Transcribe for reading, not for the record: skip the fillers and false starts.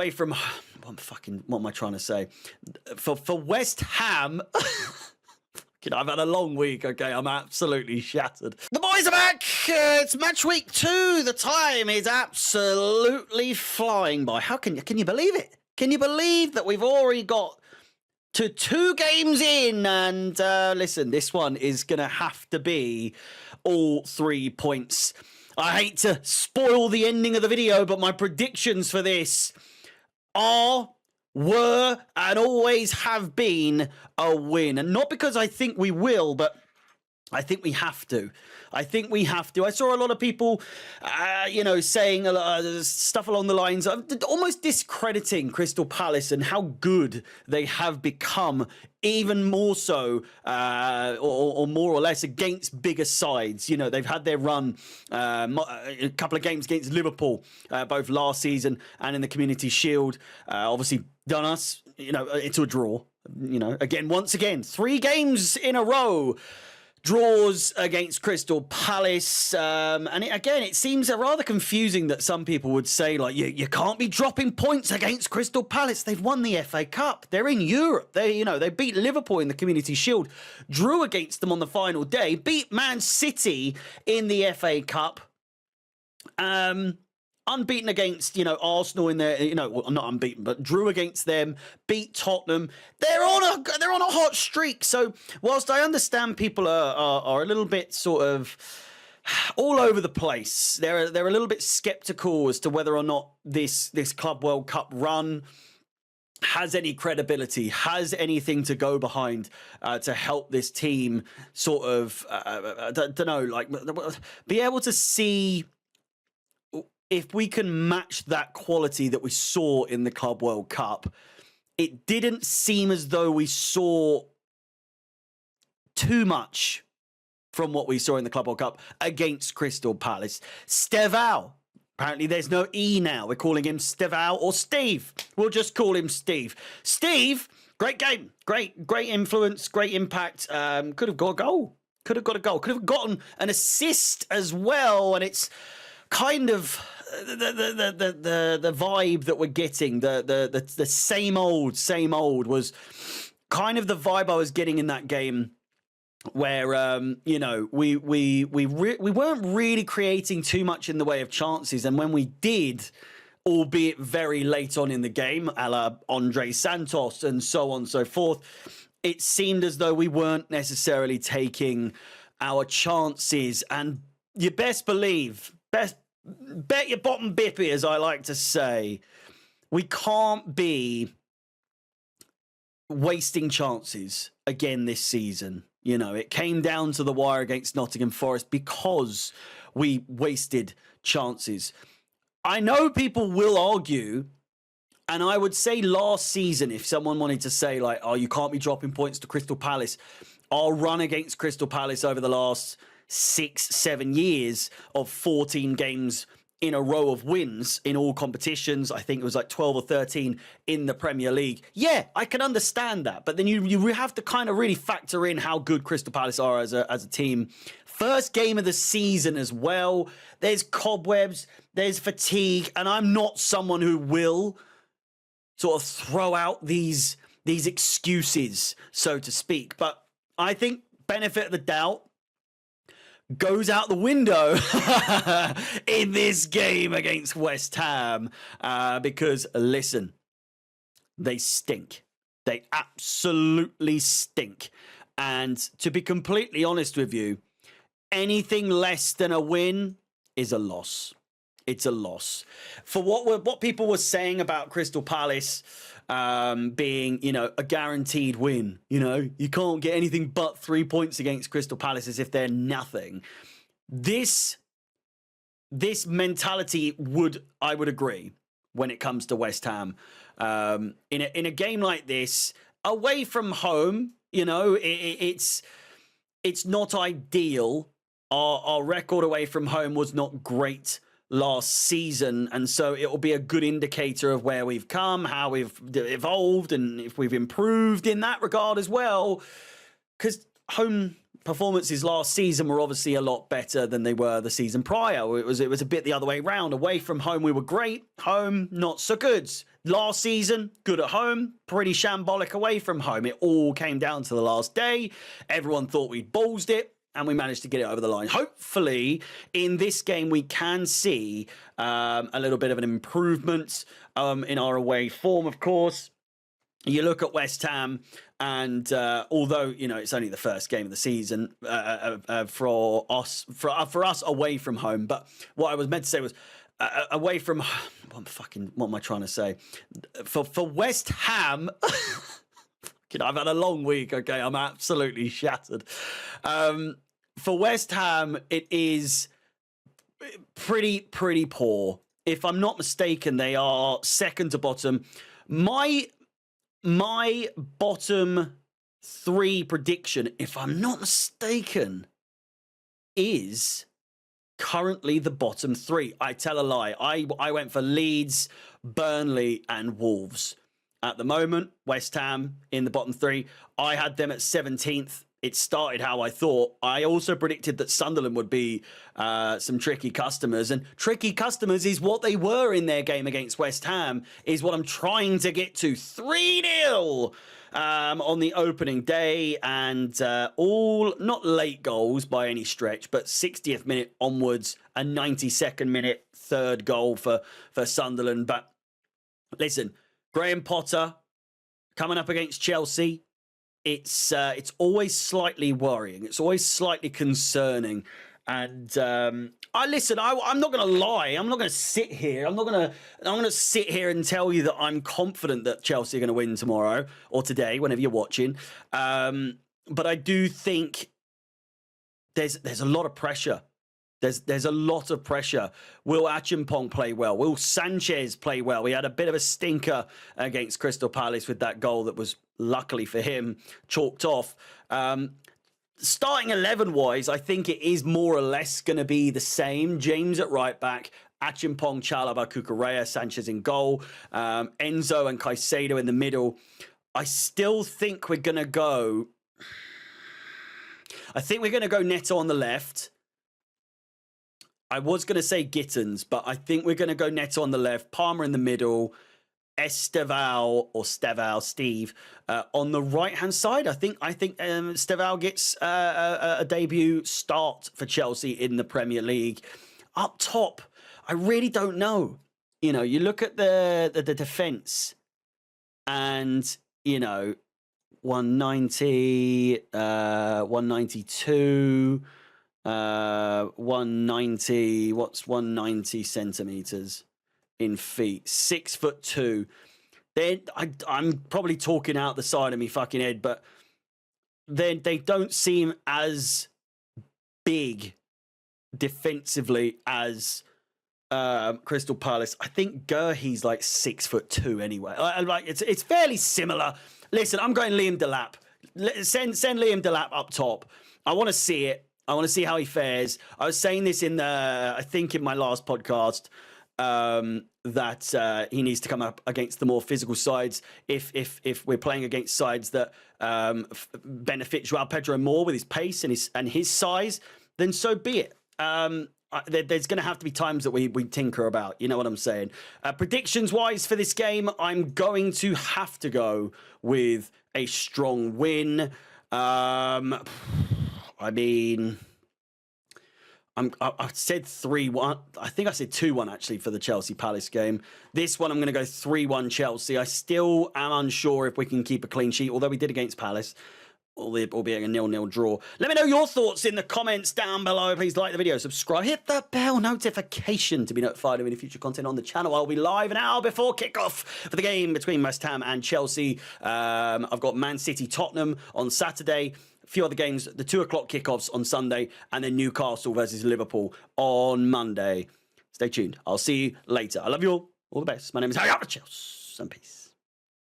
away from what am I trying to say? For West Ham. I've had a long week, okay? I'm absolutely shattered. The boys are back! It's match week 2. The time is absolutely flying by. Can you believe it? Can you believe that we've already got to 2 games in? And listen, this one is going to have to be all 3 points. I hate to spoil the ending of the video, but my predictions for this were and always have been a win. And not because I think we will, but I think we have to. I think we have to. I saw a lot of people, saying stuff along the lines of almost discrediting Crystal Palace and how good they have become, even more so, or more or less against bigger sides. You know, they've had their run, a couple of games against Liverpool, both last season and in the Community Shield. Obviously done us, into a draw. Once again, 3 games in a row. Draws against Crystal Palace. It seems rather confusing that some people would say, like, you can't be dropping points against Crystal Palace. They've won the FA Cup. They're in Europe. They beat Liverpool in the Community Shield, drew against them on the final day, beat Man City in the FA Cup. Unbeaten against, Arsenal in their, not unbeaten, but drew against them, beat Tottenham. They're on a hot streak. So whilst I understand people are a little bit sort of all over the place, they're a little bit skeptical as to whether or not this Club World Cup run has any credibility, has anything to go behind to help this team sort of, be able to see if we can match that quality that we saw in the Club World Cup. It didn't seem as though we saw too much from what we saw in the Club World Cup against Crystal Palace. Steval. Apparently there's no E now. We're calling him Steval or Steve. We'll just call him Steve. Steve, great game. Great influence, great impact. Could have got a goal. Could have gotten an assist as well. And it's kind of the vibe that we're getting, the same old was kind of the vibe I was getting in that game, where we weren't really creating too much in the way of chances, and when we did, albeit very late on in the game, a la Andre Santos and so on and so forth, it seemed as though we weren't necessarily taking our chances. And you best believe, bet your bottom bippy, as I like to say, we can't be wasting chances again this season. It came down to the wire against Nottingham Forest because we wasted chances. I know people will argue, and I would say last season, if someone wanted to say, like, oh, you can't be dropping points to Crystal Palace, our run against Crystal Palace over the last 6-7 years of 14 games in a row of wins in all competitions. I think it was like 12 or 13 in the Premier League. Yeah, I can understand that. But then you have to kind of really factor in how good Crystal Palace are as a team. First game of the season as well. There's cobwebs, there's fatigue, and I'm not someone who will sort of throw out these excuses, so to speak. But I think benefit of the doubt goes out the window in this game against West Ham, because, listen, they stink. They absolutely stink. And to be completely honest with you, anything less than a win is a loss. It's a loss. For what people were saying about Crystal Palace being, a guaranteed win. You can't get anything but 3 points against Crystal Palace as if they're nothing. This mentality I would agree when it comes to West Ham. In a game like this, away from home, it's not ideal. Our record away from home was not great last season, and so it will be a good indicator of where we've come, how we've evolved, and if we've improved in that regard as well, because home performances last season were obviously a lot better than they were the season prior. It was a bit the other way around. Away from home, we were great. Home, not so good. Last season, good at home, pretty shambolic away from home. It all came down to the last day. Everyone thought we'd ballsed it, and we managed to get it over the line. Hopefully, in this game, we can see a little bit of an improvement in our away form, of course. You look at West Ham, and although it's only the first game of the season for us away from home, but what I was meant to say was away from what am I trying to say? For West Ham, I've had a long week. Okay, I'm absolutely shattered. For West Ham, it is pretty poor. If I'm not mistaken, they are second to bottom. My bottom 3 prediction, if I'm not mistaken, is currently the bottom 3. I tell a lie. I went for Leeds, Burnley, and Wolves. At the moment, West Ham in the bottom 3. I had them at 17th. It started how I thought. I also predicted that Sunderland would be some tricky customers. And tricky customers is what they were in their game against West Ham, is what I'm trying to get to. 3-0 on the opening day. And all, not late goals by any stretch, but 60th minute onwards, a 92nd minute third goal for Sunderland. But listen, Graham Potter coming up against Chelsea. It's always slightly worrying. It's always slightly concerning. And I'm not going to lie. I'm not going to sit here. I'm going to sit here and tell you that I'm confident that Chelsea are going to win tomorrow or today, whenever you're watching. But I do think there's a lot of pressure. There's a lot of pressure. Will Achimpong play well? Will Sanchez play well? We had a bit of a stinker against Crystal Palace with that goal that was, luckily for him, chalked off. Starting 11-wise, I think it is more or less going to be the same. James at right back, Achimpong, Chalobah, Cucurella, Sanchez in goal, Enzo and Caicedo in the middle. I still think we're going to go... Neto on the left. I was going to say Gittins, but I think we're going to go Neto on the left, Palmer in the middle, Steve, on the right-hand side. I think Steval gets a debut start for Chelsea in the Premier League. Up top, I really don't know. You look at the defence and, 190, 192... 190, what's 190 centimeters in feet? 6'2". I'm probably talking out the side of me fucking head, but they don't seem as big defensively as Crystal Palace. I think Gurhi's like 6'2" anyway. It's fairly similar. Listen, I'm going Liam Delap. Send Liam Delap up top. I want to see it. I want to see how he fares. I was saying this in my last podcast, that he needs to come up against the more physical sides. If we're playing against sides that benefit Joao Pedro more with his pace and his size, then so be it. There's going to have to be times that we tinker about. You know what I'm saying? Predictions-wise for this game, I'm going to have to go with a strong win. I said 3-1. I think I said 2-1 actually for the Chelsea Palace game. This one I'm going to go 3-1 Chelsea. I still am unsure if we can keep a clean sheet, although we did against Palace, albeit a 0-0 draw. Let me know your thoughts in the comments down below. Please like the video, subscribe, hit the bell notification to be notified of any future content on the channel. I'll be live an hour before kickoff for the game between West Ham and Chelsea. I've got Man City Tottenham on Saturday. A few other games, the 2:00 kickoffs on Sunday, and then Newcastle versus Liverpool on Monday. Stay tuned. I'll see you later. I love you all. All the best. My name is Harry Chelsea, and peace.